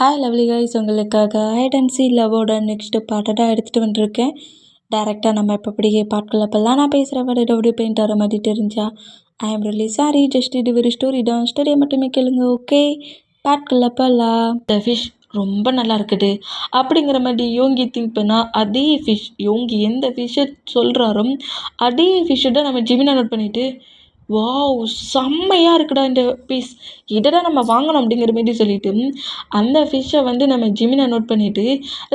Hi lovely guys, உங்களுக்காக height and C லவ்வோட next பார்ட்டை தான் எடுத்துகிட்டு வந்துருக்கேன். டேரெக்டாக நம்ம இப்போ அப்படியே பாட்கள் அப்போல்லாம் நான் பேசுகிற வேர்டு எப்படி பெயிண்ட் வர மாதிரி தெரிஞ்சா I am really sorry. Just இது ஒரு ஸ்டோரி தான், ஸ்டோரியை மட்டுமே கேளுங்க. ஓகே, பாட்கள் அப்போல்லாம் த ஃபிஷ் ரொம்ப நல்லா இருக்குது அப்படிங்கிற மாதிரி யோங்கி திங்க் பண்ணால் அதே ஃபிஷ், யோங்கி எந்த ஃபிஷ்ஷை சொல்கிறாரோ அதே ஃபிஷ்ஷை தான் நம்ம ஜிமினா நோட் பண்ணிவிட்டு, வாவ் செம்மையாக இருக்குடா இந்த பீஸ், இதை தான் நம்ம வாங்கணும் அப்படிங்கிற மாதிரி சொல்லிட்டு அந்த ஃபிஷ்ஷை வந்து நம்ம ஜிமினா நோட் பண்ணிவிட்டு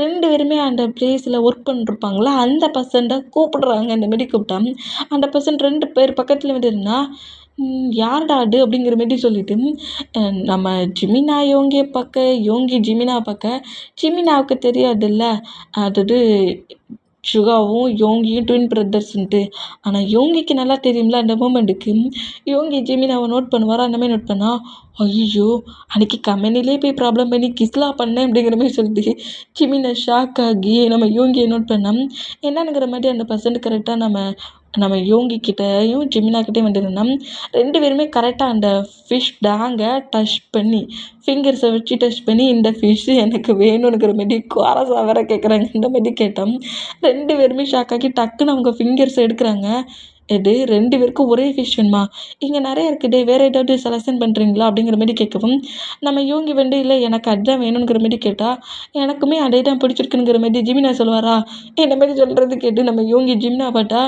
2 பேருமே அந்த பிளேஸில் ஒர்க் பண்ணிருப்பாங்களா அந்த பர்சன்ட்டை கூப்பிடுறாங்க. இந்த மாரி கூப்பிட்டா அந்த பர்சன் 2 பேர் பக்கத்தில் வந்து இருந்தால் யார்டா அது அப்படிங்கிற மாரி சொல்லிட்டு நம்ம ஜிமினா யோங்கியை பார்க்க, யோங்கி ஜிமினா பார்க்க, ஜிமினாவுக்கு தெரியாதுல்ல அதாவது சுகாவும் யோங்கியும் ட்வின் பிரதர்ஸ்ன்ட்டு. ஆனால் யோங்கிக்கு நல்லா தெரியும்ல அந்த மூமெண்ட்டுக்கு. யோங்கி ஜிமினாவை நோட் பண்ணுவாரா, அந்த மாதிரி நோட் பண்ணால் ஐயோ அன்றைக்கி கம்பெனிலே போய் ப்ராப்ளம் பண்ணி கிஸ்லாம் பண்ணேன் அப்படிங்கிற மாதிரி சொல்லிட்டு ஜிமினா ஷாக் ஆகி நம்ம யோங்கியை நோட் பண்ணோம். என்னங்கிற மாதிரி அந்த பர்சன்ட் கரெக்டாக நம்ம யோங்கி கிட்டேயும் ஜிமினா கிட்டேயும் வந்துருந்தோம்னா 2 பேருமே கரெக்டாக அந்த ஃபிஷ் டேங்கை டச் பண்ணி ஃபிங்கர்ஸை வச்சு டச் பண்ணி இந்த ஃபிஷ்ஷு எனக்கு வேணுங்கிற மாரி குவாரஸாக வேற கேட்குறாங்க. இந்த மாதிரி கேட்டோம். 2 பேருமே ஷாக் ஆகி டக்குன்னு அவங்க ஃபிங்கர்ஸை எடுக்கிறாங்க. இது 2 பேருக்கும் ஒரே ஃபிஷ் வேணுமா, இங்கே நிறைய இருக்குது, வேறு ஏதாவது செலக்ஷன் பண்ணுறீங்களா அப்படிங்கிற மாதிரி கேட்கவும் நம்ம யோங்கி வந்து இல்லை எனக்கு அதுதான் வேணுங்கிற மாதிரி கேட்டால் எனக்குமே அதே தான் பிடிச்சிருக்குங்கிற மாதிரி ஜிமினா சொல்லுவாரா. இந்த மாதிரி சொல்கிறது கேட்டு நம்ம யோங்கி ஜிமினா பார்த்தா,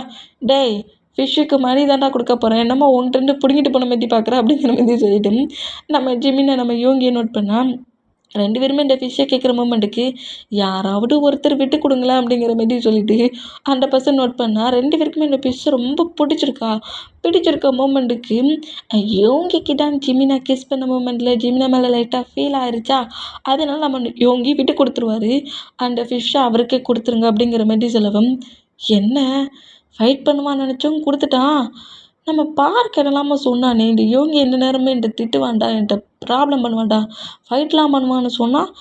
டேய் ஃபிஷ்ஷுக்கு மணி தாண்டா கொடுக்க போகிறேன், என்னம்மா ஒன்று பிடிங்கிட்டு போன மாதிரி பார்க்குறேன் அப்படிங்கிற மாதிரி சொல்லிட்டு நம்ம ஜிமினா நம்ம யோங்கியை நோட் பண்ணால் 2 பேருமே இந்த ஃபிஷ்ஷை கேட்குற மூமெண்ட்டுக்கு யாராவது ஒருத்தர் விட்டு கொடுங்களேன் அப்படிங்கிற மாதிரி சொல்லிட்டு அந்த பர்சன் நோட் பண்ணால் 2 பேருக்குமே இந்த ஃபிஷ்ஷை ரொம்ப பிடிச்சிருக்க மூமெண்ட்டுக்கு யோங்கிக்கு தான் ஜிமினா கிஸ் பண்ண மூமெண்ட்டில் ஜிமினா மேலே லைட்டாக ஃபீல் ஆயிடுச்சா, அதனால நம்ம யோங்கி விட்டு கொடுத்துருவாரு, அந்த ஃபிஷ்ஷை அவருக்கே கொடுத்துருங்க அப்படிங்கிற மாதிரி சொல்லவும் என்ன ஃபைட் பண்ணுவான்னு நினச்சோம் கொடுத்துட்டான். நம்ம பார்க்க என்னலாமா சொன்னானே இந்த யோங்கி எந்த நேரமே இந்த திட்டுவான்டா, என்கிட்ட ப்ராப்ளம் பண்ணுவான்டா, ஃபைட்லாம் பண்ணுவான்னு சொன்னால்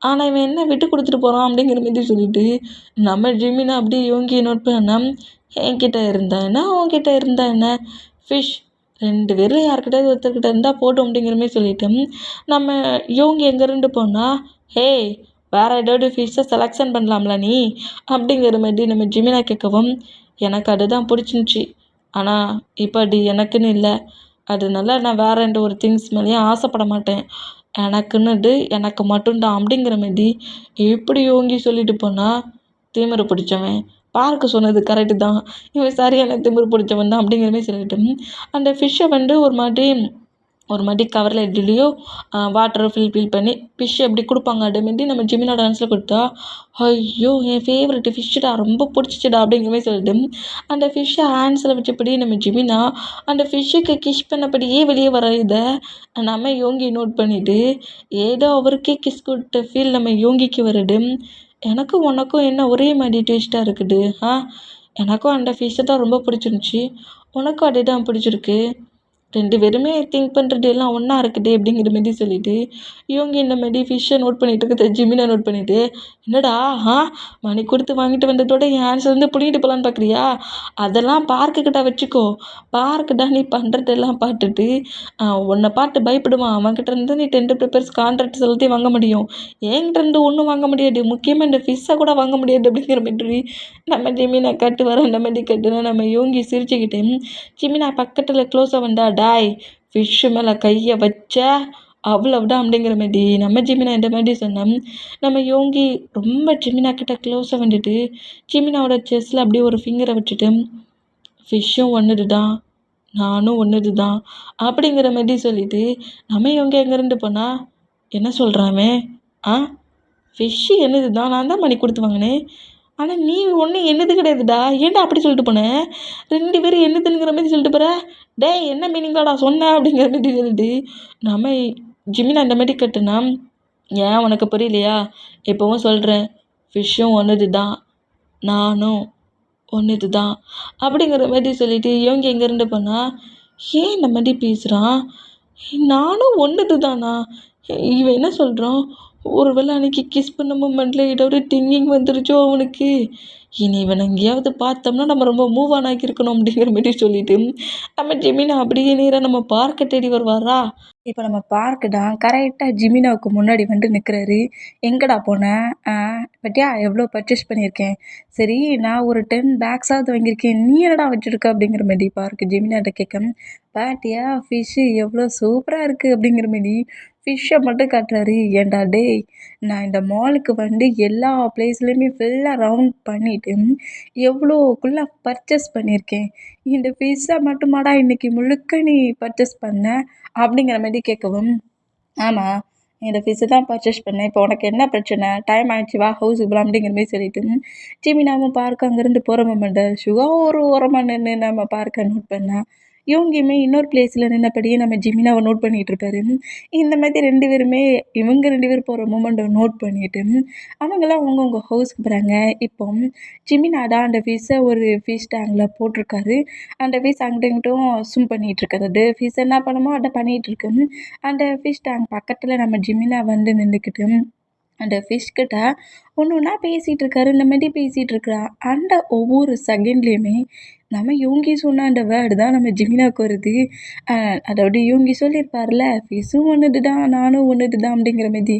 ஆனால் இவன் என்ன விட்டு கொடுத்துட்டு போகிறான் அப்படிங்கிற மாதிரி சொல்லிட்டு நம்ம ஜிமினா அப்படியே யோங்கியை நோட் பண்ணா, என்கிட்ட இருந்தா என்ன உன்கிட்ட இருந்தா என்ன, ஃபிஷ் 2 பேரில் யார்கிட்ட ஒருத்தர்கிட்ட இருந்தால் போட்டோம் அப்படிங்கிற மாதிரி சொல்லிட்டோம். நம்ம யோங்கி எங்கேருந்து போனால் ஹே வேறு ஏதாவது ஃபிஷ்ஷை செலெக்ஷன் பண்ணலாம்ல நீ அப்படிங்கிற மாதிரி நம்ம ஜிமினா கேட்கவும் எனக்கு அதுதான் பிடிச்சிருந்துச்சி, ஆனால் இப்போ அது எனக்குன்னு இல்லை, அதனால நான் வேறு எந்த ஒரு திங்ஸ் மேலேயும் ஆசைப்பட மாட்டேன், எனக்குன்னுது எனக்கு மட்டும்தான் அப்படிங்கிற மாதிரி எப்படி யோங்கி சொல்லிட்டு போனால் திமிரு பிடிச்சவன். பார்க்க சொன்னது கரெக்டு தான், இவன் சரியான திமிரு பிடிச்சவன் தான் அப்படிங்கிற மாதிரி சொல்லிட்டு அந்த ஃபிஷ்ஷை வந்து ஒரு மாதிரி கவரில் எதுலேயோ வாட்டரை ஃபில் பண்ணி ஃபிஷ் எப்படி கொடுப்பாங்க அதேமாரி நம்ம ஜிமினா டான்ஸில் கொடுத்தா ஐயோ என் ஃபேவரெட்டு ஃபிஷ்ஷுடா ரொம்ப பிடிச்சிச்சிடா அப்படிங்கிற மாதிரி சொல்லிட்டு அந்த ஃபிஷ்ஷை ஹேண்ட்ஸில் வச்சபடி நம்ம ஜிமினா அந்த ஃபிஷ்ஷுக்கு கிஷ் பண்ணபடியே வெளியே வர இதை நம்ம யோங்கி நோட் பண்ணிவிட்டு ஏதோ அவருக்கே கிஸ் கொடுத்த ஃபீல் நம்ம யோங்கிக்கு வருது. எனக்கும் உனக்கும் என்ன ஒரே மாதிரி டேஸ்ட்டாக இருக்குது, எனக்கும் அந்த ஃபிஷ்ஷை தான் ரொம்ப பிடிச்சிருந்துச்சி, உனக்கும் அதே தான் பிடிச்சிருக்கு, 2 பேருமே திங்க் பண்ணுறது எல்லாம் ஒன்றா இருக்குது அப்படிங்கிற மாதிரி சொல்லிவிட்டு இவங்க இந்த மாதிரி ஃபிஷ்ஷை நோட் பண்ணிகிட்டு இருக்கிறத ஜிமினா நோட் பண்ணிவிட்டு என்னடா மணி கொடுத்து வாங்கிட்டு வந்ததோட என் ஹேண்ட்ஸ் வந்து பிடிங்கிட்டு போகலான்னு பார்க்குறியா, அதெல்லாம் பார்க்குக்கிட்ட வச்சுக்கோ, பார்க்குடா நீ பண்ணுறதெல்லாம் பார்த்துட்டு உன்னை பார்த்து பயப்படுவான், அவன்கிட்ட இருந்து நீ 10 பேப்பர்ஸ் கான்ட்ராக்ட் எல்லாத்தையும் வாங்க முடியும், என்கிட்ட இருந்து ஒன்றும் வாங்க முடியாது, முக்கியமாக இந்த ஃபிஷ்ஷை கூட வாங்க முடியாது அப்படிங்கிற மாதிரி நம்ம ஜிமினா கட்டு வர அந்த மாதிரி கட்டுனா நம்ம யோங்கி சிரிச்சுக்கிட்டே ஜிமினா பக்கத்தில் க்ளோஸாக வந்தா, டாய் ஃபிஷ்ஷு மேலே கையை வச்ச அவ்வளவுதான் அப்படிங்கிற மாதிரி நம்ம ஜிமினா இந்த மாதிரி சொன்னோம். நம்ம யோங்கி ரொம்ப ஜிமினா கிட்ட க்ளோஸாக வந்துட்டு ஜிமினாவோட செஸ்ஸில் அப்படியே ஒரு ஃபிங்கரை வச்சுட்டு ஃபிஷ்ஷும் ஒன்றுது தான் நானும் ஒன்றுது தான் அப்படிங்கிற மாதிரி சொல்லிவிட்டு நம்ம யோங்கி எங்கேருந்து போனால் என்ன சொல்கிறாமே, ஃபிஷ்ஷு என்னது தான், நான் தான் மணி கொடுத்து வாங்கினேன், ஆனால் நீ ஒன்றும் என்னது கிடையாதுடா, ஏன்டா அப்படி சொல்லிட்டு போனேன், 2 பேரும் என்னதுங்கிற மாதிரி சொல்லிட்டு போகிற, டேய் என்ன மீனிங்காடா சொன்னேன் அப்படிங்கிற மாதிரி சொல்லிட்டு நம்ம ஜிமினா இந்த மாதிரி கட்டுனா ஏன் உனக்கு புரியலையா, இப்போவும் சொல்கிறேன், ஃபிஷ்ஷும் ஒன்றுது தான் நானும் ஒன்றுது தான் அப்படிங்கிற மாதிரி சொல்லிவிட்டு இவங்க எங்கேருந்து போனால் ஏன் இந்த மாதிரி பேசுகிறான், நானும் ஒன்றுது தானா, இவன் என்ன சொல்கிறான், ஒருவேளை அன்னைக்கு கிஸ் பண்ண மொமெண்ட்ல ஏதோ ஒரு திங்கிங் வந்துருச்சோ அவனுக்கு. இனி இவனை எங்கேயாவது பார்த்தோம்னா நம்ம ரொம்ப மூவ் ஆன் ஆக்கியிருக்கணும் அப்படிங்கிற மாரி சொல்லிட்டு, நம்ம ஜெமினா அப்படியே நேரா நம்ம பார்க்க தேடி வருவாரா? இப்ப நம்ம பார்க்குடா கரெக்ட்டா ஜிமினாவுக்கு முன்னாடி வந்து நிற்கிறாரு. "எங்கடா போன? ஆ பாத்தியா எவ்வளோ பர்ச்சேஸ் பண்ணியிருக்கேன். சரி நான் ஒரு 10 பேக்ஸாவது வாங்கியிருக்கேன். நீ என்னடா வச்சிருக்க?" அப்படிங்கிற மாரி பார்க்கு ஜெமினாட்ட கேட்க, "பாத்தியா ஃபிஷ்ஷு எவ்வளோ சூப்பரா இருக்கு." அப்படிங்கிற மாரி ஃபிஷ்ஷை மட்டும் காட்டுறாரு. ஏன்டா டேய், நான் இந்த மாலுக்கு வந்து எல்லா பிளேஸ்லையுமே ஃபுல்லாக ரவுண்ட் பண்ணிட்டு எவ்வளோக்குள்ள பர்ச்சேஸ் பண்ணியிருக்கேன். இந்த ஃபிஷ்ஷை மட்டுமாடா இன்னைக்கு முழுக்க நீ பர்ச்சேஸ் பண்ண? அப்படிங்கிற மாரி கேட்கவும், "ஆமாம், இந்த ஃபிஷ்ஷு தான் பர்ச்சேஸ் பண்ணேன். இப்போ உனக்கு என்ன பிரச்சனை? டைம் ஆயிடுச்சு வா ஹவுஸுக்கு போலாம்." அப்படிங்கிற மாரி சொல்லிட்டு ஜிமினாவும் பார்க்க அங்கேருந்து போகிற மொமெண்ட்டை சுகா ஒரு ஓரமாக நின்று நம்ம பார்க்க நோட் பண்ணா. இவங்கயுமே இன்னொரு பிளேஸில் நின்னபடியே நம்ம ஜிமினாவை நோட் பண்ணிகிட்டு இருப்பாரு. இந்த மாதிரி 2 பேருமே இவங்க 2 பேர் போகிற மூமெண்ட்டை நோட் பண்ணிவிட்டு அவங்களாம் அவங்கவுங்க ஹவுஸ்க்கு போகிறாங்க. இப்போ ஜிமினா தான் அந்த ஃபிஷ்ஷை ஒரு ஃபிஷ் டேங்கில் போட்டிருக்காரு. அந்த ஃபிஷ் அங்கிட்டும் இங்கிட்டும் ஸ்விம் பண்ணிகிட்ருக்கிறது. ஃபிஷ் என்ன பண்ணுமோ அதை பண்ணிகிட்ருக்கு. அந்த ஃபிஷ் டேங்க் பக்கத்தில் நம்ம ஜிமினா வந்து நின்றுக்கிட்டு அந்த ஃபிஷ்கிட்ட ஒன்று ஒன்றா பேசிகிட்டு இருக்காரு. இந்த மாதிரி பேசிகிட்டு இருக்கிறா. அந்த ஒவ்வொரு செகண்ட்லேயுமே நம்ம யோங்கி சொன்ன அந்த வேர்டு தான் நம்ம ஜிமினாவுக்கு வருது. அதாவது யோங்கி சொல்லியிருப்பார்ல, "ஃபிஷ்ஷும் ஒன்றுது தான், நானும் ஒன்றுது தான்." அப்படிங்கிற மாரி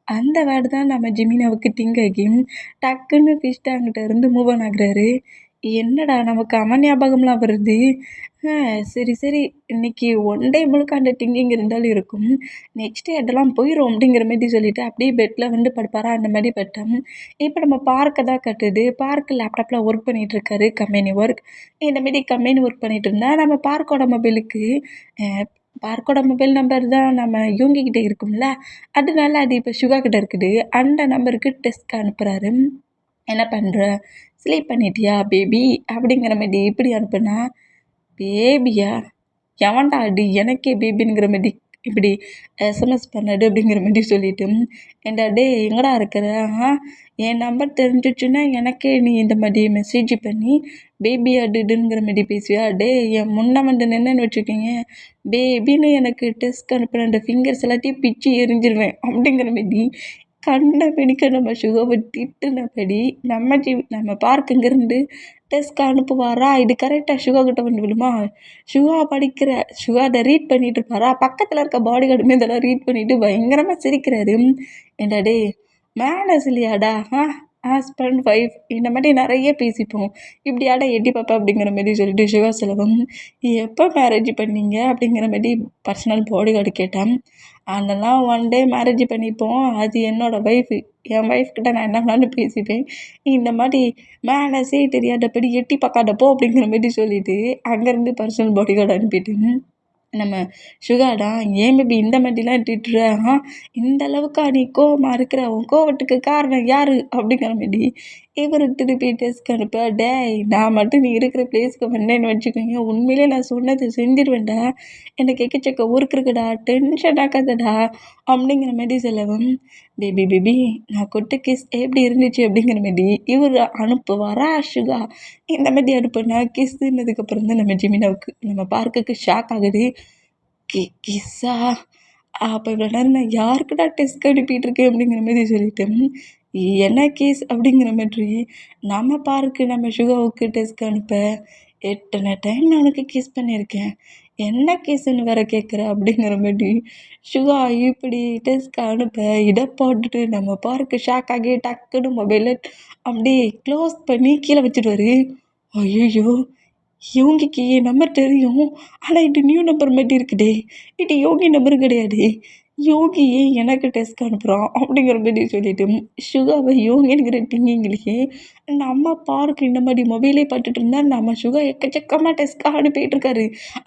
அந்த வேர்டு தான் நம்ம ஜிமினாவுக்கு திங்க் ஆகி டக்குன்னு ஃபிஷ் டேங்கிட்ட இருந்து மூவ் ஆன் ஆகுறாரு. என்னடா நமக்கு அவன் ஞாபகம்லாம் வருது. சரி சரி, இன்னைக்கு ஒன் டே முழுக்க அந்த திங்கிங் இருந்தாலும் இருக்கும். நெக்ஸ்ட் டே அதெல்லாம் போயிடும் அப்படிங்கிற மாரி சொல்லிட்டு அப்படியே பெட்டில் வந்து படுப்பாரா. அந்த மாதிரி பட்டம் இப்போ நம்ம பார்க்க தான் கட்டுது. பார்க் லேப்டாப்பில் ஒர்க் பண்ணிகிட்டு இருக்காரு. Company work. இந்த மாரி கம்பெனி ஒர்க் பண்ணிகிட்டு இருந்தா நம்ம பார்க்கோட மொபைலுக்கு பார்க்கோட மொபைல் நம்பர் தான் நம்ம யோங்கிக்கிட்ட இருக்கும்ல. அதனால அது இப்போ சுகா கிட்ட இருக்குது. அந்த நம்பருக்கு டெஸ்ட் அனுப்புகிறாரு. "என்ன பண்ணுற? ஸ்லீப் பண்ணிட்டியா பேபி?" அப்படிங்கிற மாரி இப்படி அனுப்புனா, "பேபியா? எவன்டா அது எனக்கே பேபிங்கிற மாரி இப்படி எஸ்எம்எஸ் பண்ணது?" அப்படிங்கிற மாரி சொல்லிட்டு, "ஏன்டா டேய் எங்கடா இருக்கிற? என் நம்பர் தெரிஞ்சிச்சுன்னா எனக்கே நீ இந்த மாதிரி மெசேஜ் பண்ணி பேபி அது இதுங்கிற மாரி பேசுவியா? டேய் என் முன்னே வந்து நின்னுன்னு வச்சுக்கோங்க, பேபின்னு எனக்கு டெஸ்ட் அனுப்புன அந்த ஃபிங்கர்ஸ் எல்லாத்தையும் பிச்சு எரிஞ்சிருவேன்." அப்படிங்கிற மாரி கண்ட மேனிக்கு நம்ம சுகாவை திட்டுனபடி நம்ம பார்க் இங்கேருந்து டெஸ்க்கு அனுப்புவாரா. இது கரெக்டாக சுகா கிட்ட வந்து விழுமா. சுகா அதை ரீட் பண்ணிட்டு இருப்பாரா. பக்கத்தில் இருக்க பாடி கார்டுமே இதெல்லாம் ரீட் பண்ணிட்டு பயங்கரமாக சிரிக்கிறாரு. "ஏன்டா டேய் மேனர்ஸ் இல்லையாடா? ஹஸ்பண்ட் ஒய்ஃப் இந்த மாதிரி நிறைய பேசிப்போம், இப்படியாடா எட்டி பாப்பா?" அப்படிங்கிற மாரி சொல்லிட்டு சுகா செலவம், "எப்போ மேரேஜ் பண்ணீங்க?" அப்படிங்கிற மாரி பர்சனல் பாடி கார்டு கேட்டான். "அதெல்லாம் ஒன் டே மேரேஜ் பண்ணிப்போம். அது என்னோடய ஒய்ஃபு. என் ஒய்ஃப்கிட்ட நான் என்ன வேணாலும் பேசிப்பேன். இந்த மாதிரி மேனர்ஸே தெரியாதபடி எட்டி பார்க்காத போ." அப்படிங்கிற மாரி சொல்லிட்டு அங்கேருந்து பர்சனல் பாடி கார்டு அனுப்பிட்டு நம்ம சுகாடா, "ஏன் பேபி இந்த மாதிரிலாம் திட்டுற? இந்த அளவுக்கா நீ கோவமாக இருக்கிற? உன் கோவத்துக்கு காரணம் யார்?" அப்படிங்கிற மாரி இவர் திருப்பி டெஸ்க் அனுப்ப, "டேய் நான் மட்டும் நீ இருக்கிற பிளேஸ்க்கு வந்தேன்னு வச்சுக்கோங்க, உண்மையிலே நான் சொன்னதை செஞ்சிருவேன்டா. எனக்கு எக்கச்சக்க ஒர்க் இருக்குடா, டென்ஷன் ஆக்காதடா." அப்படிங்கிற மாரி சொல்லவும், "பேபி பேபி நான் கொட்ட கிஸ் எப்படி இருந்துச்சு?" அப்படிங்கிற மாரி இவர் அனுப்புவாரா சுகா. இந்த மாதிரி அனுப்புனா கிஸ்ஸுன்னதுக்கப்புறம் தான் நம்ம ஜெமினாவுக்கு நம்ம பார்க்குக்கு ஷாக் ஆகுது. கிஸ்ஸா? அப்போ இவ்வளோ நேரம் நான் யாருக்குடா டெஸ்க் அனுப்பிட்டுருக்கேன் அப்படிங்கிற மாரி சொல்லிட்டேன். "என்ன கிஸ்?" அப்படிங்கிற மாதிரி நம்ம பார்க்கு நம்ம சுகாவுக்கு டெஸ்க் அனுப்ப, "எத்தனை டைம் நான் உனக்கு கிஸ் பண்ணியிருக்கேன், என்ன கிஸ்ஸுன்னு வேற கேட்குற?" அப்படிங்கிற மாரி சுகா இப்படி டெஸ்க் அனுப்ப இதை போட்டுட்டு நம்ம பார்க்கு ஷாக் ஆகி டக்குன்னு மொபைலை அப்படியே க்ளோஸ் பண்ணி கீழே வச்சுடுவாரு. ஐயையோ! யோகிக்கு என் நம்பர் தெரியும். ஆனால் இது நியூ நம்பர் மாரி இருக்குதே. இது யோகி நம்பரும் கிடையாதே. யோகி ஏன் எனக்கு டெஸ்க் அனுப்புகிறான் அப்படிங்கிற மாரி சொல்லிட்டு சுகாவை யோகிங்கிற திங்கிங்லேயே நம்ம பார்க்க இந்த மாதிரி மொபைலே பார்த்துட்டு இருந்தா நம்ம சுகா எக்கச்சக்கமாக டெஸ்க்காக அனுப்பிட்டுருக்காரு.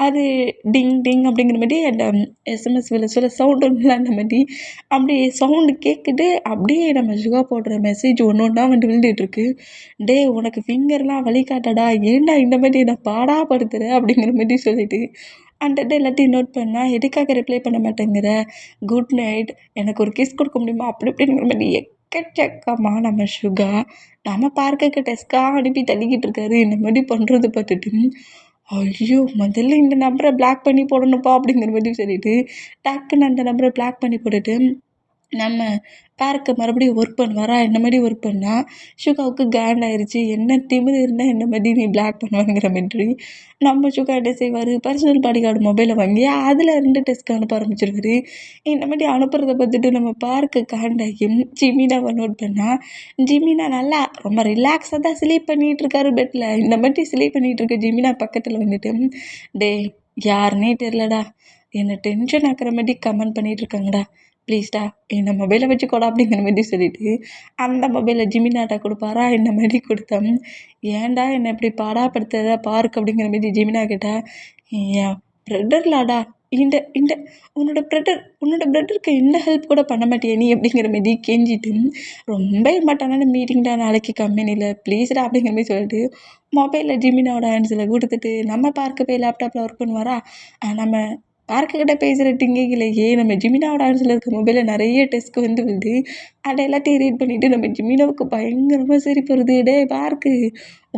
அது டிங் டிங் அப்படிங்கிற மாதிரி அந்த எஸ்எம்எஸ் வில சொல்ல சவுண்டு ஒன்றுல அந்த மாதிரி அப்படியே சவுண்டு கேட்குது. அப்படியே நம்ம சுகா போடுற மெசேஜ் ஒன்று ஒன்றா வந்து விழுந்துட்டுருக்கு. "டேய் உனக்கு ஃபிங்கர்லாம் வலிக்காட்டடா, ஏன்டா இந்த மாதிரி என்னை பாடாப்படுத்துற?" அப்படிங்கிற மாதிரி சொல்லிட்டு அந்த இது எல்லாத்தையும் நோட் பண்ணா, "எதுக்காக ரிப்ளை பண்ண மாட்டேங்கிற? குட் நைட், எனக்கு ஒரு கிஸ் கொடுக்க முடியுமா?" அப்படி இப்படிங்கிற மாதிரி எக்கச்சக்கமா நம்ம சுகா நம்ம பார்க்குக்கு டெஸ்க்காக அனுப்பி தள்ளிக்கிட்டு இருக்காரு. இந்த மாதிரி பண்ணுறத பார்த்துட்டு, "ஐயோ! முதல்ல இந்த நம்பரை பிளாக் பண்ணி போடணும்ப்பா." அப்படிங்கிற மாதிரி சொல்லிட்டு டக்குன்னு அந்த நம்பரை பிளாக் பண்ணி போட்டுட்டு நம்ம பேருக்கு மறுபடியும் ஒர்க் பண்ணுவாரா, என்ன மாரி ஒர்க் பண்ணால் சுகாவுக்கு காண்டாயிருச்சு. என்ன திமிரு இருந்தால் என்ன மாரி நீ பிளாக் பண்ணுவாங்கிற மாதிரி நம்ம சுகா என்ன செய்வார், பர்சனல் பாடி கார்டு மொபைலை வாங்கி அதில் 2 டெஸ்க் அனுப்ப ஆரம்பிச்சிருவாரு. இந்த மாதிரி அனுப்புறத பார்த்துட்டு நம்ம பார்க்க காண்டாகி ஜிமினாவை நோட் பண்ணால் ஜிமினா நல்லா ரொம்ப ரிலாக்ஸாக தான் ஸ்லீப் பண்ணிகிட்டு இருக்காரு பெட்டில். இந்த மாதிரி ஸ்லீப் பண்ணிகிட்டு இருக்க ஜிமினா பக்கத்தில் வந்துட்டு, டேய் யாருன்னே தெரிலடா, என்னை டென்ஷன் ஆக்குற மாதிரி கமெண்ட் பண்ணிகிட்டு இருக்காங்கடா, ப்ளீஸ்டா இந்த மொபைலை வச்சுக்கோடா அப்படிங்கிற மாதிரி சொல்லிட்டு அந்த மொபைலை ஜிமினாட்டா கொடுப்பாரா. இந்த மாதிரி கொடுத்தேன். ஏன்டா என்னை இப்படி பாடாப்படுத்துறத பார்க் அப்படிங்கிற மாதிரி ஜிமினா கேட்டா, என் பிரதர்லாடா, இந்த இந்த உன்னோட பிரதருக்கு என்ன ஹெல்ப் கூட பண்ண மாட்டியா நீ அப்படிங்கிற மாதிரி கெஞ்சிட்டு, ரொம்ப இம்பார்ட்டண்டான மீட்டிங்டா நாளைக்கு கம்பெனியில் ப்ளீஸ்டா அப்படிங்கிற மாதிரி சொல்லிட்டு மொபைலில் ஜிமினாவோட ஹேண்ட்ஸில் கொடுத்துட்டு நம்ம பார்க்க போய் லேப்டாப்பில் ஒர்க் பண்ணுவாரா. நம்ம பார்க்கிட்ட பேசுகிற டிங்கிலேயே நம்ம ஜிமினாவோட ஆன்ஸில் இருக்க மொபைலில் நிறைய டெஸ்க் வந்து அதை எல்லாத்தையும் ரீட் பண்ணிவிட்டு நம்ம ஜிமினாவுக்கு பயங்கரமாக சிரிப்பு வருது. டே பார்க்கு,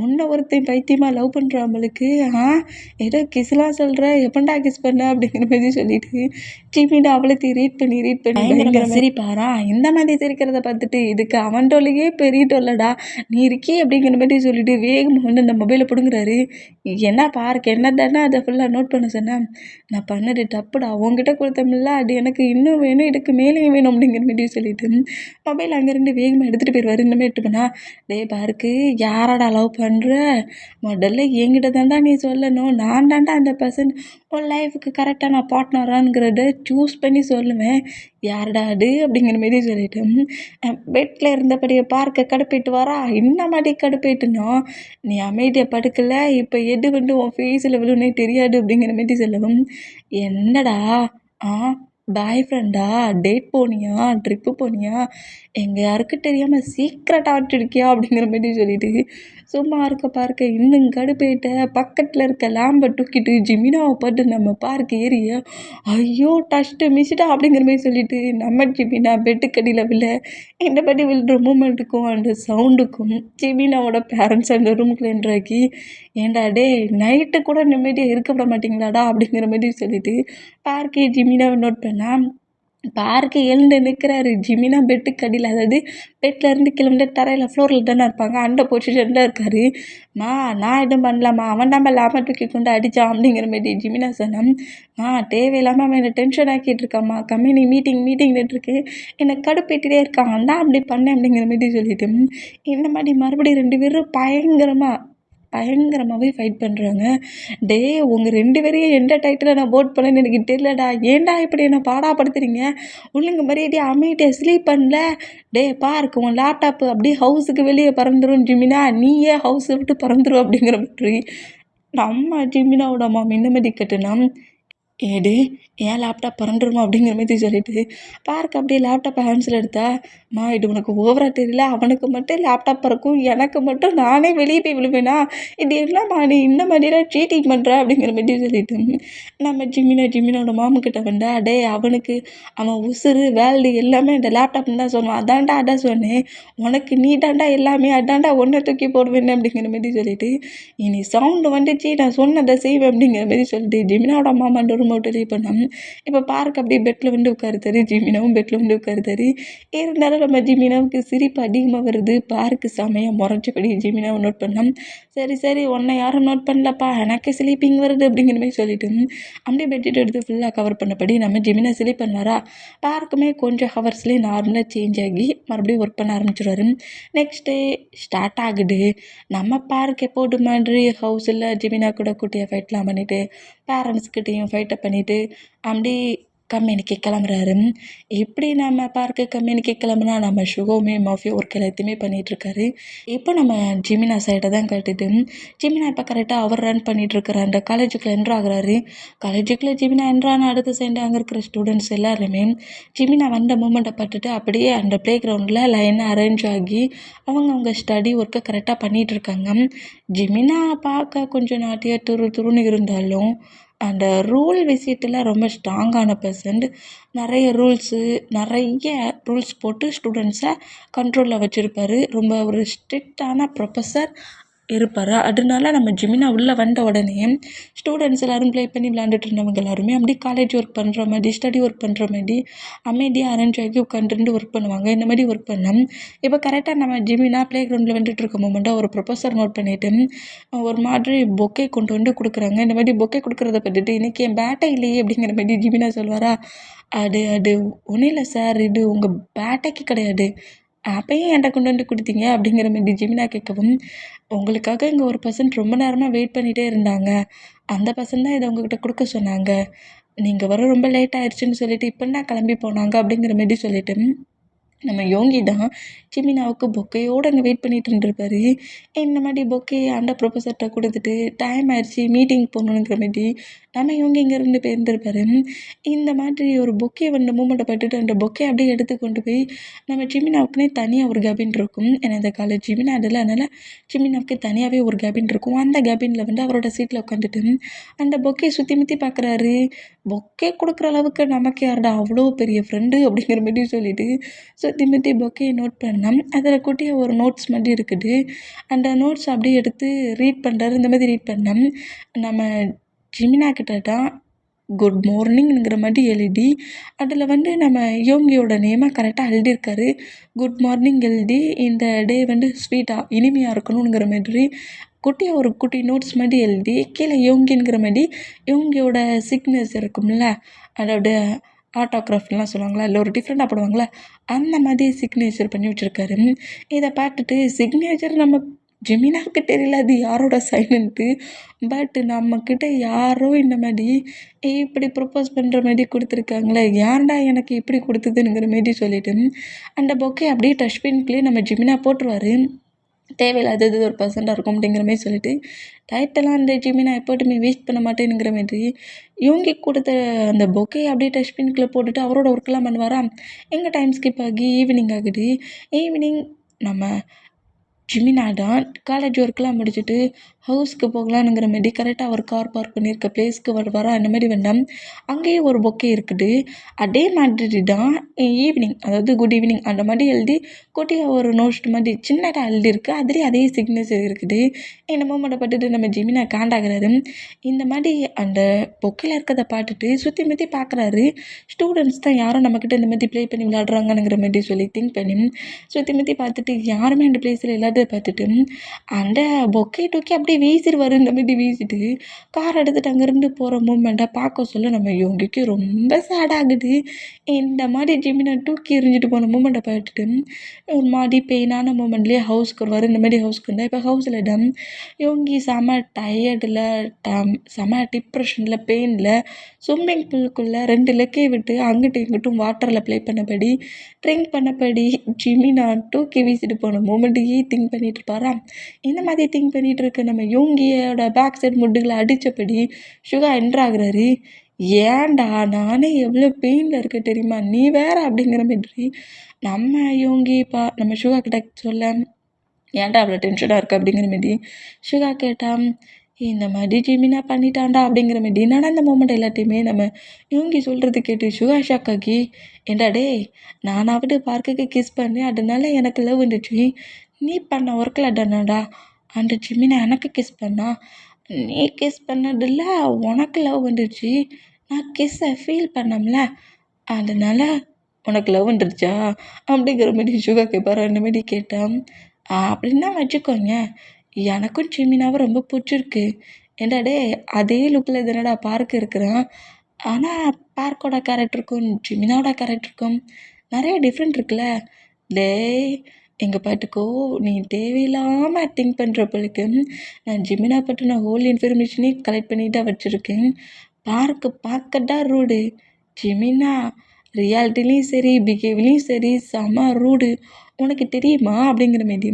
உன்னை ஒருத்தன் பைத்தியமாக லவ் பண்ணுறாம்பளுக்கு ஏதோ கிஸ்லாம் சொல்கிற, எப்பண்டா கிஸ் பண்ண அப்படிங்கிற மாதிரி சொல்லிட்டு ஜிமினா அவளுக்கு ரீட் பண்ணி பயங்கர சிரிப்பாரா. இந்த மாதிரி சிரிக்கிறத பார்த்துட்டு இதுக்கு அவன் டொல்லையே பெரிய டொல்லடா நீ இருக்கே அப்படிங்கிற மாதிரி சொல்லிட்டு வேகமாக வந்து அந்த மொபைலை பிடுங்குறாரு. என்ன பார்க்க என்ன தானே அதை ஃபுல்லாக நோட் பண்ண சொன்னேன், நான் பண்ணது தப்புடா, உங்ககிட்ட கொடுத்தமில்ல அது எனக்கு இன்னும் வேணும், இதுக்கு மேலேயும் வேணும் அப்படிங்கிற மாதிரி சொல்லிட்டு மொபைல் அங்கேருந்து வேகமாக எடுத்துகிட்டு போயிடுவார். இந்த மாதிரி எடுத்து பண்ணால், டே பார்க்கு யாராடா லவ் பண்ணுற, முதல்ல என்கிட்ட தாண்டா நீ சொல்லணும், நான் தாண்டா அந்த பர்சன் உன் லைஃபுக்கு கரெக்டான பார்ட்னராங்கிறத சூஸ் பண்ணி சொல்லுவேன், யாருடா அது அப்படிங்கிற மாரி சொல்லிட்டு பெட்டில் இருந்தபடியே பார்க்க கடுப்பிட்டு வரா. இந்த மாதிரி கடுப்பிட்டுனோ நீ அமைதியாக படுக்கல, இப்போ எது வந்து உன் ஃபேஸில் விழுனே தெரியாது அப்படிங்கிற மாரி சொல்லவும், என்னடா பாய் ஃப்ரெண்டா, டேட் போனியா, ட்ரிப்பு போனியா, எங்கள் யாருக்கும் தெரியாமல் சீக்ரெட்டாக வச்சுருக்கியா அப்படிங்கிற மாதிரி சொல்லிட்டு சும்மா இருக்க பார்க்க இன்னும் கடுப்பேட்ட பக்கத்தில் இருக்க லேம்பை தூக்கிட்டு ஜிமினாவை பார்த்து நம்ம பார்க்க ஏறிய, ஐயோ டஸ்ட்டு மிஸ்டா அப்படிங்கிற மாதிரி சொல்லிட்டு நம்ம ஜிமினா பெட்டுக்கடியில் விழ, இந்த மாதிரி விழுற மூமெண்ட்டுக்கும் அந்த சவுண்டுக்கும் ஜிமினாவோட பேரண்ட்ஸ் அந்த ரூமுக்குள்ள என்ட்ராக்கி, ஏண்டா டே நைட்டு கூட நிம்மதியாக இருக்க விட மாட்டிங்களாடா அப்படிங்கிற மாதிரி சொல்லிட்டு பார்க்கே ஜிமினாவை நோட் பண்ணால் பார்க்கு எழுந்து நிற்கிறாரு. ஜிமினா பெட்டுக்கு அடியில், அதாவது பெட்டில் இருந்து கிளம்பிட்டு தரையில் ஃப்ளோரில் தானே இருப்பாங்க, அந்த பொசிஷனில் இருக்கார். நான் எதுவும் பண்ணலாமா, அவன் தான் லேமை தூக்கி கொண்டு அடித்தான் அப்படிங்கிற மாதிரி ஜிமினா சொன்னான். தேவையில்லாமல் அவன் என்னை டென்ஷன் ஆக்கிட்டு இருக்காம்மா, கம்பெனி மீட்டிங் இருக்கு, என்னை கடுப்பேட்டிகிட்டே இருக்கான், தான் அப்படி பண்ணேன் அப்படிங்கிற மாதிரி சொல்லிட்டு இந்த மாதிரி மறுபடியும் 2 பேரும் பயங்கரமாகவே ஃபைட் பண்ணுறாங்க. டே உங்கள் 2 பேரையும் எந்த டைட்டில் நான் போட் பண்ணேன்னு எனக்கு தெரியலடா, ஏன்டா இப்படி என்னை பாடாப்படுத்துறீங்க, ஒழுங்கு மரியாதையாக அமைதியாக ஸ்லீப் பண்ணல. டே பார்க்கு உன் லேப்டாப்பு அப்படியே ஹவுஸுக்கு வெளியே பறந்துடும் ஜிமினா, நீயே ஹவுஸை விட்டு பறந்துடும் அப்படிங்கிற மாதிரி நம்ம ஜிமினாவோட அம்மா மின்னமதி கட்டுனா, ஏடு ஏன் லேப்டாப் பறந்துருமா அப்படிங்கிற மாதிரி சொல்லிட்டு பார்க்க அப்படியே லேப்டாப்பை ஹேண்ட்ஸில் எடுத்தா, இது உனக்கு ஓவராக தெரியல, அவனுக்கு மட்டும் லேப்டாப் பறக்கும், எனக்கு மட்டும் நானே வெளியே போய் விழுவேனா, இது என்னம்மா நீ இந்த மாதிரிலாம் சீட்டிங் பண்ணுற அப்படிங்கிற மாதிரி சொல்லிட்டு நம்ம ஜிமினோட மாமுக்கிட்ட வந்தா, டே அவனுக்கு அவன் உசுறு வேல்டு எல்லாமே இந்த லேப்டாப்னு தான் சொல்லுவான், அதான் சொன்னேன், உனக்கு நீ தாண்டா எல்லாமே, அதான்டா ஒன்றை தூக்கி போடுவேன்னு அப்படிங்கிற மாதிரி சொல்லிட்டு இனி சவுண்டு வந்துச்சு நான் சொன்னதை செய்வேன் அப்படிங்கிற மாதிரி சொல்லிட்டு ஜிமினோட மாமான்ற ரூம் அவுட் லீவ் பண்ணோம். இப்போ பார்க்க அப்படியே பெட்டில் வந்து உட்காருத்தாரு, ஜிமினாவும் பெட்டில் வந்து உட்காருத்தாரு. இருந்தாலும் நம்ம ஜிமினாவுக்கு சிரிப்பு அதிகமாக வருது. பார்க்கு செமையாக முறைச்சபடி ஜிமினாவை நோட் பண்ணோம். சரி உன்னை யாரும் நோட் பண்ணலப்பா, எனக்கு ஸ்லீப்பிங் வருது அப்படிங்கிற மாதிரி சொல்லிட்டு அப்படியே பெட்ஷீட் எடுத்து ஃபுல்லாக கவர் பண்ணபடி நம்ம ஜிமினா ஸ்லீப் பண்ணுவாரா. பார்க்குமே கொஞ்சம் ஹவர்ஸ்லேயே நார்மலாக சேஞ்ச் ஆகி மறுபடியும் ஒர்க் பண்ண ஆரம்பிச்சிடுவார். நெக்ஸ்ட் டே ஸ்டார்ட் ஆகுது. நம்ம பார்க் எப்போது மாதிரி ஹவுஸில் ஜிமினா கூட குட்டியாக ஃபைட்லாம் பண்ணிவிட்டு பேரண்ட்ஸ்கிட்டையும் ஃபைட்டை பண்ணிவிட்டு அப்படி கம்பெனிக்கு கிளம்புறாரு. இப்படி நம்ம பார்க்க கம்பெனிக்கு கிளம்புனா நம்ம சுகவுமே மாஃபியா ஒர்க் எல்லாத்தையுமே பண்ணிகிட்ருக்காரு. இப்போ நம்ம ஜிமினா சைடை தான் கட்டுது. ஜிமினா இப்போ கரெக்டாக அவர் ரன் பண்ணிகிட்ருக்கிற அந்த காலேஜுக்குள்ளே என்ட்ரு ஆகுறாரு. காலேஜுக்குள்ளே ஜிமினா என்ட்ரான அடுத்த சைடு அங்கே இருக்கிற ஸ்டூடெண்ட்ஸ் எல்லாருமே ஜிமினா வந்த மூமெண்ட்டை பார்த்துட்டு அப்படியே அந்த ப்ளே கிரவுண்டில் லைனாக அரேஞ்ச் ஆகி அவங்க ஸ்டடி ஒர்க்கை கரெக்டாக பண்ணிகிட்ருக்காங்க. ஜிமினா பார்க்க கொஞ்சம் நாட்டியாக துருன்னு இருந்தாலும் அந்த ரூல் விஷயத்தில் ரொம்ப ஸ்ட்ராங்கான பர்சன்ட். நிறைய ரூல்ஸ் போட்டு ஸ்டூடெண்ட்ஸை கண்ட்ரோலில் வச்சுருப்பாரு. ரொம்ப ஒரு ஸ்ட்ரிக்டான ப்ரொஃபஸர். இருப்பார். அதனால நம்ம ஜிமினா உள்ளே வந்த உடனே ஸ்டூடெண்ட்ஸ் எல்லோரும் ப்ளே பண்ணி விளையாண்டுட்டு இருந்தவங்க எல்லாருமே அப்படியே காலேஜ் ஒர்க் பண்ணுற மாதிரி, ஸ்டடி ஒர்க் பண்ணுற மாதிரி அமைதியாக அரேஞ்ச் ஆகி உட்காந்துருந்து ஒர்க் பண்ணுவாங்க. இந்த மாதிரி ஒர்க் பண்ணோம். இப்போ கரெக்டாக நம்ம ஜிமினா ப்ளே கிரவுண்டில் வந்துட்டு இருக்க மூமெண்ட்டாக ஒரு ப்ரொஃபஸர் நோட் பண்ணிவிட்டு ஒரு மாதிரி பொக்கே கொண்டு வந்து கொடுக்குறாங்க. இந்த மாதிரி பொக்கே கொடுக்குறத பற்றிட்டு இன்றைக்கி என் பேட்டை இல்லையே அப்படிங்கிற மாதிரி ஜிமினா சொல்வாரா, அது அது ஒன்றும் இல்லை சார், இது உங்கள் பேட்டைக்கு கிடையாது, அப்பயும் என்கிட்ட கொண்டு வந்து கொடுத்தீங்க அப்படிங்கிற மாதிரி ஜிமினா கேட்கவும், உங்களுக்காக இங்கே ஒரு பர்சன்ட் ரொம்ப நேரமாக வெயிட் பண்ணிகிட்டே இருந்தாங்க, அந்த பர்சன் தான் இதை உங்ககிட்ட கொடுக்க சொன்னாங்க, நீங்கள் வர ரொம்ப லேட் ஆயிடுச்சுன்னு சொல்லிட்டு இப்போ தான் கிளம்பி போனாங்க அப்படிங்கிற மாதிரி சொல்லிட்டு நம்ம யோங்கி தான் ஜிமினாவுக்கு பொக்கையோடு அங்கே வெயிட் பண்ணிட்டு இருந்திருப்பாரு. இந்த மாதிரி பொக்கையை அந்த ப்ரொஃபஸர்கிட்ட கொடுத்துட்டு டைம் ஆயிடுச்சு மீட்டிங் போகணுங்கிற மாதிரி நம்ம யோங்கி இங்கேருந்து போயிருந்திருப்பாரு. இந்த மாதிரி ஒரு பொக்கே வந்த மூமெண்ட்டை பட்டுட்டு அந்த பொக்கே அப்படியே எடுத்து கொண்டு போய் நம்ம ஜிமினாவுக்குனே தனியாக ஒரு கேபின் இருக்கும். ஏன்னா இந்த காலேஜ் ஜிமினா அதில், அதனால் ஜிமினாவுக்கு தனியாகவே ஒரு கேபின் இருக்கும். அந்த கேபினில் வந்து அவரோட சீட்டில் உட்காந்துட்டு அந்த பொக்கையை சுற்றி முற்றி பார்க்குறாரு. பொக்கே கொடுக்குற அளவுக்கு நமக்கு யாருடா அவ்வளோ பெரிய ஃப்ரெண்டு அப்படிங்கிற மாதிரி சொல்லிட்டு சுற்றி முற்றி பொக்கையை நோட் பண்ணோம். அதில் குட்டியாக ஒரு நோட்ஸ் மாதிரி இருக்குது. அந்த நோட்ஸ் அப்படியே எடுத்து ரீட் பண்ணுறாரு. இந்த மாதிரி ரீட் பண்ணோம். நம்ம ஜிமினா கிட்ட தான் குட் மார்னிங்ங்கிற மாதிரி எழுதி அதில் வந்து நம்ம யோங்கியோட நேமை கரெக்டாக எழுதியிருக்காரு. குட் மார்னிங் எழுதி இந்த டே வந்து ஸ்வீட்டாக இனிமையாக இருக்கணுங்கிற மாதிரி குட்டியாக ஒரு குட்டி நோட்ஸ் மாதிரி எழுதி கீழே யோங்கிங்கிற மாதிரி யோங்கியோட சிக்னேச்சர் இருக்கும்ல, அதோட ஆட்டோகிராஃப்லாம் சொல்லுவாங்களா, இல்லை ஒரு டிஃப்ரெண்ட்டாக போடுவாங்களா, அந்த மாதிரி சிக்னேச்சர் பண்ணி வச்சுருக்காரு. இதை பார்த்துட்டு சிக்னேச்சர் நம்ம ஜெமினாவுக்கு தெரியல அது யாரோட சைனுன்ட்டு, பட் நம்மக்கிட்ட யாரோ இந்த மாதிரி இப்படி ப்ரொப்போஸ் பண்ணுற மாதிரி கொடுத்துருக்காங்களே, யாருடா எனக்கு இப்படி கொடுத்ததுங்கிற மாரி சொல்லிட்டு அந்த பொக்கே அப்படியே டஸ்ட்பின்குள்ளேயே நம்ம ஜெமினா போட்டுருவார். தேவையில்லாதது ஒரு பர்சண்டாக இருக்கும் அப்படிங்கிற மாதிரி சொல்லிட்டு டைட்டெல்லாம் அந்த ஜிமினா எப்போட்டுமே வேஸ்ட் பண்ண மாட்டேனுங்கிற மாதிரி இவங்க கொடுத்த அந்த பொக்கையை அப்படியே டஸ்ட்பின்குள்ளே போட்டுட்டு அவரோட ஒர்க்கெலாம் பண்ணுவாரா. எங்கள் டைம் ஸ்கிப் ஆகி ஈவினிங் ஆகுது. ஈவினிங் நம்ம ஜிமினா தான் காலேஜ் ஒர்க்லாம் முடிச்சுட்டு ஹவுஸ்க்கு போகலான்னுங்கிற மாரி கரெக்டாக அவர் கார் பார்க் பண்ணியிருக்க பிளேஸ்க்கு வருவாரா. அந்த மாதிரி வேண்டாம், அங்கேயே ஒரு பொக்கே இருக்குது. அதே மாதிரி தான் ஈவினிங், அதாவது குட் ஈவினிங் அந்த மாதிரி எழுதி குட்டியாக ஒரு நோட் மாதிரி சின்னதாக எழுதியிருக்கு. அதுலேயே அதே சிக்னேச்சர் இருக்குது. இந்த மூமெண்ட்டை பார்த்துட்டு நம்ம ஜிமினா காண்டாகிறாரு. இந்த மாதிரி அந்த பொக்கையில் இருக்கிறத பார்த்துட்டு சுற்றி முற்றி பார்க்குறாரு. ஸ்டூடெண்ட்ஸ் தான் யாரும் நம்மக்கிட்ட இந்த மாதிரி ப்ளே பண்ணி விளையாடுறாங்கங்கிற மாதிரி சொல்லி திங்க் பண்ணி சுற்றி முற்றி பார்த்துட்டு யாருமே அந்த பிளேஸில் இல்லாத பார்த்துட்டு அந்த பொக்கே தூக்கி அப்படியே வீசிடுவார். இந்த மாதிரி வீசிட்டு கார் எடுத்துகிட்டு அங்கேருந்து போகிற மூமெண்ட்டை பார்க்க சொல்ல நம்ம யோங்கிக்கு ரொம்ப சேட் ஆகுது. இந்த மாதிரி ஜிமினா தூக்கி எறிஞ்சிட்டு போன மூமெண்ட்டை பார்த்துட்டு ஒரு மாதிரி பெயினான மூமெண்ட்லேயே ஹவுஸ்க்கு வருவார். இந்த மாதிரி ஹவுஸ்க்கு வந்தால் இப்போ ஹவுஸில் யோங்கி செம டயர்டில் செம டிப்ரெஷனில் பெயினில் ஸ்விம்மிங் பூலுக்குள்ளே 2 லெக்கை விட்டு அங்கிட்டும் இங்கிட்டும் வாட்டரில் ப்ளே பண்ணபடி ட்ரிங்க் பண்ணபடி ஜிமினா தூக்கி வீசிட்டு போன மூமெண்ட்டையே திங்க் பண்ணிட்டு இருப்பாரா. இந்த மாதிரி திங்க் பண்ணிகிட்டு இருக்க நம்ம யோங்கியோட பேக் சைட் முட்டுகளை அடித்தபடி சுகா என்ட்ராகிறாரு. ஏன்டா நானே எவ்வளோ பெயினில் இருக்க தெரியுமா, நீ வேற அப்படிங்கிற மாதிரி நம்ம யோங்கி நம்ம சுகா கிட்ட சொல்ல, ஏன்டா அவ்வளோ டென்ஷனாக இருக்குது அப்படிங்கிற மாதிரி சுகா கேட்டான். இந்த மாதிரி ஜிமினா பண்ணிட்டான்டா அப்படிங்கிற மாதிரி நடந்த மூமெண்ட் எல்லாத்தையுமே நம்ம யோங்கி சொல்கிறது கேட்டு சுகா ஷாக்காகி, ஏண்டா டே நானாவது பார்க்குக்கு கிஸ் பண்ணேன் அதனால எனக்கு லவ் வந்துச்சு, நீ பண்ண ஒர்க்கில் தானடா அந்த ஜிமினா எனக்கு கிஸ் பண்ணா, நீ கிஸ் பண்ணதில்ல உனக்கு லவ் வந்துடுச்சு, நான் கிஸ்ஸை ஃபீல் பண்ணோம்ல அதனால் உனக்கு லவ் வந்துடுச்சா அப்படிங்கிற மாதிரி சுகா கேட்பாரு. அந்த மாதிரி கேட்டான். அப்படின்னா வச்சுக்கோங்க, எனக்கும் ஜிமினாவை ரொம்ப பிடிச்சிருக்கு. ஏண்டா டே அதே லுக்கில் தானடா பார்க் இருக்கிறான், ஆனால் பார்க்கோட கேரக்டருக்கும் ஜிமினாவோட கேரக்டருக்கும் நிறைய டிஃப்ரெண்ட் இருக்குல்ல. டேய் எங்கள் பாட்டுக்கோ, நீ தேவையில்லாமல் திங்க் பண்ணுறப்பளுக்கு நான் ஜிமினா பற்றி நான் ஹோல் இன்ஃபர்மேஷனே கலெக்ட் பண்ணி தான் வச்சுருக்கேன். பார்க்கட்டா ரூடு, ஜிமினா ரியாலிட்டிலையும் சரி பிஹேவியர்லையும் சரி செம ரூடு, உனக்கு தெரியுமா அப்படிங்கிற மாரி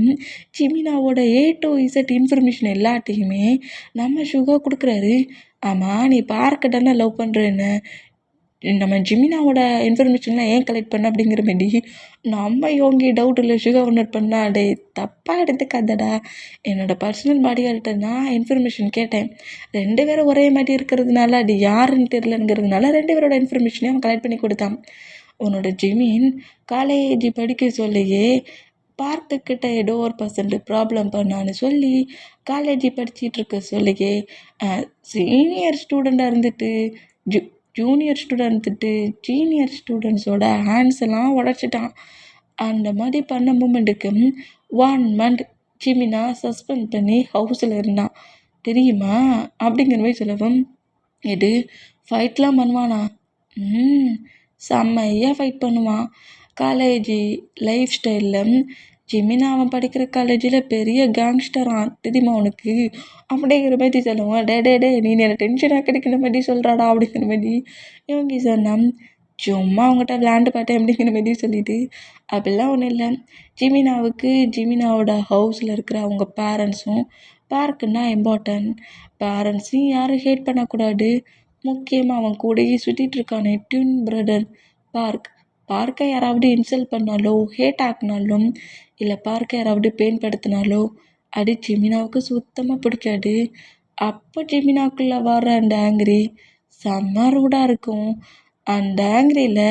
ஜிமினாவோட A to Z இன்ஃபர்மேஷன் எல்லாத்தையுமே நம்ம சுகா கொடுக்குறாரு. ஆமாம் நீ பார்க்க தானே லவ் பண்ணுறேன்னு நம்ம ஜிமினாவோட இன்ஃபர்மேஷன்லாம் ஏன் கலெக்ட் பண்ண அப்படிங்கிற மாரி நம்ம யோங்கி டவுட் இல்லை சுகா நோட் பண்ணா. டே தப்பாக எடுத்துக்காதடா, என்னோடய பர்சனல் பாடியார்கிட்ட நான் இன்ஃபர்மேஷன் கேட்டேன், 2 பேரும் ஒரே மாதிரி இருக்கிறதுனால அது யாருன்னு தெரிலங்கிறதுனால 2 பேரோட இன்ஃபர்மேஷனையும் அவன் கலெக்ட் பண்ணி கொடுத்தான். உன்னோட ஜிமின் காலேஜ் படிக்க சொல்லையே பார்க்குக்கிட்ட ஏதோ ஒரு பர்சன்ட் ப்ராப்ளம் பண்ணான்னு சொல்லி காலேஜ் படிச்சிட்டு இருக்க சொல்லியே சீனியர் ஸ்டூடெண்ட்டாக இருந்துட்டு ஜூனியர் ஸ்டூடெண்ட் இருந்துட்டு சீனியர் ஸ்டூடெண்ட்ஸோட ஹேண்ட்ஸ் எல்லாம் உடச்சிட்டான். அந்த மாதிரி பண்ண மூமெண்ட்டுக்கு 1 மந்த் ஜிமினா சஸ்பெண்ட் பண்ணி ஹவுஸில் இருந்தான் தெரியுமா அப்படிங்கிற மாதிரி சொல்லவும், இது ஃபைட்லாம் பண்ணுவானா? செம்மையாக ஃபைட் பண்ணுவான். காலேஜ் லைஃப் ஸ்டைலில் ஜிமினா அவன் படிக்கிற காலேஜில் பெரிய கேங்ஸ்டரான் தெரியுமா உனக்கு அப்படிங்கிற மாதிரி சொல்லுவான். டே நீ என்ன டென்ஷனாக கிடைக்கிற மாதிரி சொல்கிறாடா அப்படிங்கிற மாதிரி இவங்க சொன்னான். சும்மா அவங்ககிட்ட விளையாண்டு பார்த்தேன் அப்படிங்கிற மாதிரி சொல்லிட்டு, அப்படிலாம் ஒன்றும் இல்லை. ஜிமினாவோட ஹவுஸில் இருக்கிற அவங்க பேரண்ட்ஸும் பார்க்குன்னா இம்பார்ட்டன்ட். பேரண்ட்ஸையும் யாரும் ஹேட் பண்ணக்கூடாது. முக்கியமாக அவன் கூடயே சுற்றிட்டு இருக்கானே ட்வின் பிரதர் பார்க்கை யாராவது இன்சல்ட் பண்ணாலோ ஹேட் ஆக்கினாலும் இல்லை பார்க்கை யாராவது பெயின்படுத்தினாலோ அது ஜிமினாவுக்கு சுத்தமாக பிடிக்காது. அப்போ ஜிமினாக்குள்ளே வர அந்த ஆங்கிரி செம்ம ரூடாக இருக்கும். அந்த ஆங்கிரியில்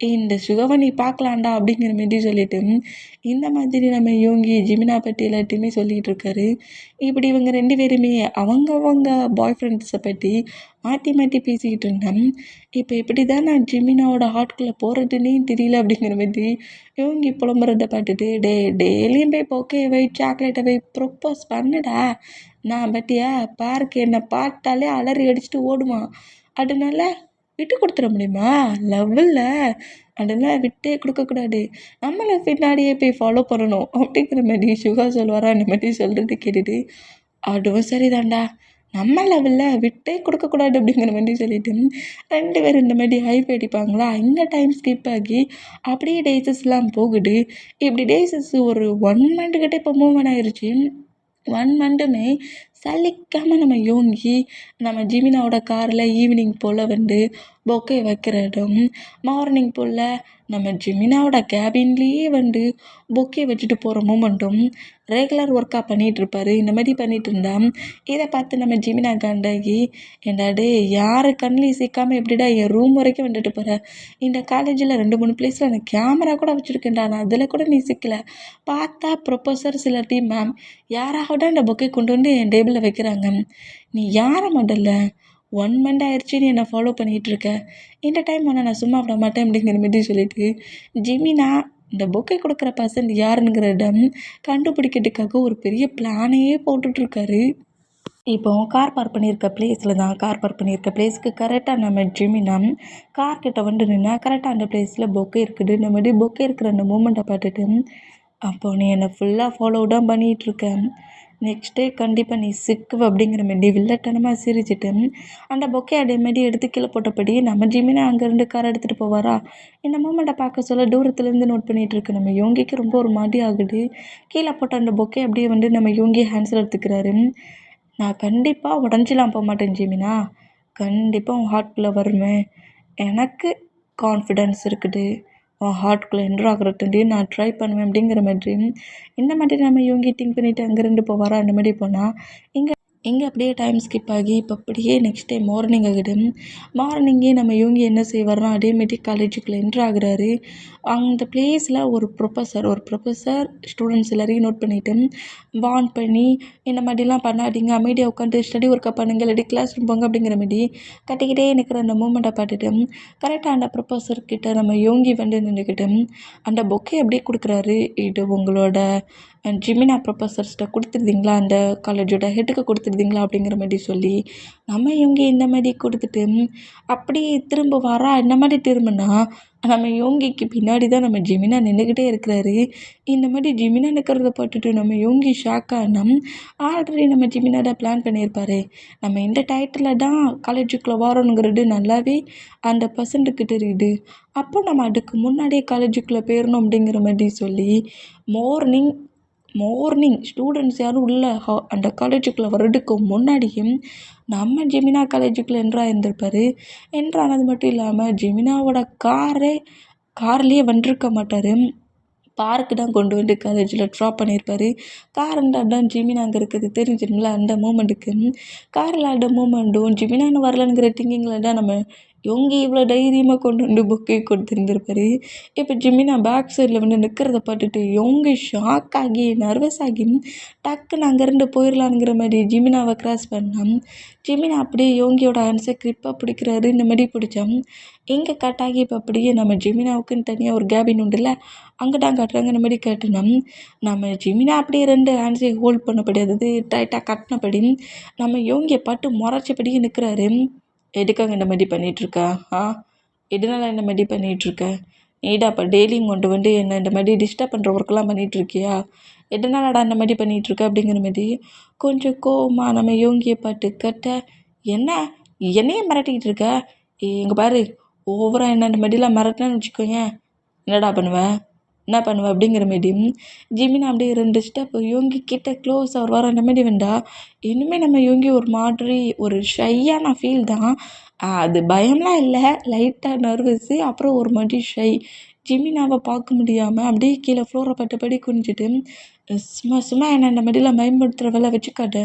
இந்த சுகவனி பார்க்கலாண்டா அப்படிங்கிற மாதிரி சொல்லிட்டு இந்த மாதிரி நம்ம யோகி ஜிமினா பற்றி எல்லாத்தையுமே சொல்லிகிட்டு இருக்காரு. இப்படி இவங்க 2 பேருமே அவங்க பாய் ஃப்ரெண்ட்ஸை பற்றி மாற்றி பேசிக்கிட்டு இருந்தேன். இப்போ எப்படி தான் நான் ஜிமினாவோட ஹார்ட்குள்ளே போகிறதுன்னே தெரியல அப்படிங்கிற மாதிரி யோகி புலம்புறதை பார்த்துட்டு டெய்லியும் போய் பொக்கே வை சாக்லேட்டை வை ப்ரொப்போஸ் பண்ணுடா. நான் பற்றியா பார்க்கு என்னை பார்த்தாலே அலறி அடிச்சுட்டு ஓடுவான். அதனால விட்டு கொடுத்துட முடியுமா? லவ்வில் அதெல்லாம் விட்டே கொடுக்கக்கூடாது. நம்மளை பின்னாடியே போய் ஃபாலோ பண்ணணும் அப்படிங்கிற மாதிரி சுகா சொல்லுவாரா. அந்த மாதிரி சொல்கிறது கேட்டுட்டு அதுவும் சரிதான்டா, நம்ம லெவலில் விட்டே கொடுக்கக்கூடாது அப்படிங்கிற மாதிரி சொல்லிட்டு 2 பேரும் இந்த மாதிரி ஹைப் அடிப்பாங்களா. இங்கே டைம் ஸ்கிப் ஆகி அப்படியே டேஸஸ்லாம் போகுது. இப்படி டேஸஸ் ஒரு 1 மந்த்துக்கிட்ட இப்போ மூவ்மெண்ட் ஆயிடுச்சு. 1 மந்த்துமே சலிக்காமல் நம்ம யோகி நம்ம ஜிமினாவோட காரில் ஈவினிங் போல் பொக்கே வைக்கிற இடம், மார்னிங் போல் நம்ம ஜிமினாவோட கேபின்லேயே பொக்கே வச்சுட்டு போகிற மூமெண்ட்டும் ரெகுலர் ஒர்க்காக பண்ணிகிட்ருப்பாரு. இந்த மாதிரி பண்ணிகிட்டு இருந்தா இதை பார்த்து நம்ம ஜிமினா காண்டாகி, ஏண்டாடே யார் கண்ணிலையும் சிக்காமல் எப்படிடா என் ரூம் வரைக்கும் வந்துட்டு போகிற? இந்த காலேஜில் 2-3 பிளேஸில் நான் கேமரா கூட வச்சுருக்கேன்டா, நான் அதில் கூட நீ சிக்கலை. பார்த்தா ப்ரொஃபஸர் சில டீம் மேம் யாராவது அந்த பொக்கே கொண்டு வந்து என் டேபிளில் வைக்கிறாங்க. நீ யாரை மாட்டல 1 மந்த் ஆயிடுச்சு நீ என்னை ஃபாலோ பண்ணிகிட்ருக்க. இந்த டைம் ஆனால் நான் சும்மா விட மாட்டேன் அப்படிங்கிற மாதிரி சொல்லிட்டு ஜிமினா இந்த பொக்கே கொடுக்குற பர்சன் யாருங்கிற இடம் கண்டுபிடிக்கிறதுக்காக ஒரு பெரிய பிளானையே போட்டுட்ருக்காரு. இப்போ கார் பார்க் பண்ணியிருக்க பிளேஸ்க்கு கரெக்டாக நம்ம ஜிமினா கார்கிட்ட நின்னா கரெக்டாக அந்த பிளேஸில் பொக்கே இருக்குது. இந்த மாதிரி பொக்கே இருக்கிற அந்த மூமெண்ட்டை பார்த்துட்டு, அப்போ நீ என்னை ஃபுல்லாக ஃபாலோ தான் பண்ணிகிட்ருக்கேன், நெக்ஸ்ட் டே கண்டிப்பாக நீ சிக்குவ அப்படிங்கிற மாதிரி வில்லத்தனமாக சிரிச்சிட்டு அந்த பொக்கே அதேமாரி எடுத்து கீழே போட்டபடி நம்ம ஜிமினா அங்கேருந்து கார் எடுத்துகிட்டு போவாரா. இந்த மூமெண்ட்டை பார்க்க சொல்ல தூரத்துலேருந்து நோட் பண்ணிகிட்ருக்கு நம்ம யோகிக்கு ரொம்ப ஒரு மாதிரி ஆகுது. கீழே போட்ட அந்த பொக்கே அப்படியே நம்ம யோகி ஹேண்ட்ஸில் எடுத்துக்கிறாரு. நான் கண்டிப்பாக உடஞ்சிலாம் போக மாட்டேன் ஜிமினா, கண்டிப்பாக உன் ஹார்ட்குள்ளே வருவேன், எனக்கு கான்ஃபிடென்ஸ் இருக்குது, உன் ஹார்ட்குள்ளே என்ட்ரு ஆகிறதுக்கு நான் ட்ரை பண்ணுவேன் அப்படிங்கிற மாதிரி இந்த மாதிரி நம்ம இவங்க திங்க் பண்ணிவிட்டு அங்கேருந்து போவாரா. அந்த மாதிரி போனால் இங்கே அப்படியே டைம் ஸ்கிப் ஆகி இப்போ அப்படியே நெக்ஸ்ட் டே மார்னிங் ஆகுது. மார்னிங்கே நம்ம இவங்க என்ன செய்வார்னா அதேமாரி காலேஜுக்குள்ளே என்ட்ரு ஆகுறாரு. அந்த பிளேஸில் ஒரு ப்ரொஃபஸர் ஸ்டூடெண்ட்ஸ் எல்லாரையும் நோட் பண்ணிவிட்டு வார்ன் பண்ணி இந்த மாதிரிலாம் பண்ணாதீங்க, அமைதியாக உட்காந்து ஸ்டடி ஒர்க்கை பண்ணுங்கள், இல்லாட்டி கிளாஸ் ரூம் போங்க அப்படிங்கிற மாதிரி கட்டிக்கிட்டே நிற்கிற அந்த மூமெண்ட்டை பார்த்துட்டு கரெக்டாக அந்த ப்ரொஃபஸர்கிட்ட நம்ம யோங்கி நின்றுக்கிட்டு அந்த பொக்கே அப்படியே கொடுக்குறாரு. இது உங்களோட ஜிமினா ப்ரொஃபஸர்ஸ்கிட்ட கொடுத்துருந்தீங்களா, அந்த காலேஜோட ஹெட்டுக்கு கொடுத்துருந்தீங்களா அப்படிங்கிற மாதிரி சொல்லி நம்ம இவங்க இந்த மாதிரி கொடுத்துட்டு அப்படியே திரும்ப வரா. இந்த மாதிரி திரும்பினா நம்ம யோங்கிக்கு பின்னாடி தான் நம்ம ஜிமினா நின்றுக்கிட்டே இருக்கிறாரு. இந்த மாதிரி ஜிமினா நிற்கிறத பார்த்துட்டு நம்ம யோங்கி ஷாக்காக ஆல்ரெடி நம்ம ஜிமினா தான் பிளான் பண்ணியிருப்பாரு, நம்ம இந்த டைட்டில் தான் காலேஜுக்குள்ளே வரணுங்கிறது நல்லாவே அந்த பர்சன்ட்டுக்கு தெரியுது, அப்போ நம்ம அதுக்கு முன்னாடியே காலேஜுக்குள்ளே போயிடணும் அப்படிங்கிற மாதிரி சொல்லி மார்னிங் ஸ்டூடெண்ட்ஸ் யாரும் உள்ளே அந்த காலேஜுக்குள்ளே வர்றதுக்கு முன்னாடியும் நம்ம ஜிமினா காலேஜுக்குள்ளே என்ட்ராயிருந்திருப்பார். என்ட்ரானது மட்டும் இல்லாமல் ஜிமினாவோட கார்லேயே வந்துருக்க மாட்டார், பார்க்கு தான் கொண்டு காலேஜில் ட்ராப் பண்ணியிருப்பார். கார் தான் ஜிமினா அங்கே இருக்கிறது தெரிஞ்சிருங்களா. அந்த மூமெண்ட்டுக்கு காரில் அந்த மூமெண்ட்டும் ஜிமினான்னு வரலங்கிற திங்கிங்கில் தான் நம்ம யோங்கி இவ்வளோ தைரியமாக கொண்டு வந்து பொக்கே கொடுத்துருந்துருப்பாரு. இப்போ ஜிமினா பேக் சைடில் வந்து நிற்கிறத பார்த்துட்டு யோங்கி ஷாக் ஆகி நர்வஸ் ஆகி டக்குன்னு அங்கேருந்து போயிடலாங்கிற மாதிரி ஜிமினாவை கிராஸ் பண்ணான். ஜிமினா அப்படியே யோங்கியோட ஹேண்ட்ஸை க்ரிப்பாக பிடிக்கிறாரு. இந்த மாதிரி பிடிச்சான். எங்கே கட் ஆகி இப்போ அப்படியே நம்ம ஜிமினாவுக்குன்னு தனியாக ஒரு கேபின் உண்டுல்ல, அங்கே தான் காட்டுறாங்க. இந்த மாதிரி காட்டுனோம். நம்ம ஜிமினா அப்படியே 2 ஹேண்ட்ஸையும் ஹோல்ட் பண்ணபடி, அதாவது டைட்டாக கட்டினபடி நம்ம யோங்கியை பட்டு முறைச்சபடியே நிற்கிறாரு. எதுக்காக இந்த மாதிரி பண்ணிகிட்ருக்க? எதனால இந்த மாதிரி பண்ணிகிட்ருக்க? நீடா இப்போ டெய்லியும் கொண்டு வந்து என்ன இந்த மாதிரி டிஸ்டர்ப் பண்ணுற ஒர்க்கெலாம் பண்ணிகிட்ருக்கியா? எதனாலடா இந்த மாதிரி பண்ணிகிட்ருக்க அப்படிங்கிற மாதிரி கொஞ்சம் கோவமாக நம்ம யோங்கியை பாட்டு கட்ட, என்ன என்னையே மிரட்டிக்கிட்டு இருக்க? இங்கே பாரு, ஓவராக என்ன இந்த மாதிரிலாம் மிரட்டினேன்னு வச்சுக்கோயேன், என்னடா பண்ணுவேன் அப்படிங்கிற மாரி ஜிமினா அப்படியே 2 ஸ்டெப் யோங்கி கிட்ட க்ளோஸ் அவர் வர இந்த மாதிரி வேண்டா. இன்னுமே நம்ம யோங்கி ஒரு மாதிரி ஒரு ஷையான ஃபீல் தான். அது பயம்லாம் இல்லை, லைட்டாக நர்வஸு, அப்புறம் ஒரு மாதிரி ஷை. ஜிமினாவை பார்க்க முடியாமல் அப்படியே கீழே ஃப்ளோரை பட்டபடி குனிஞ்சிட்டு, சும்மா சும்மா என்ன இந்த மாதிரிலாம் பயன்படுத்துகிற வேலை வச்சுக்காட்ட,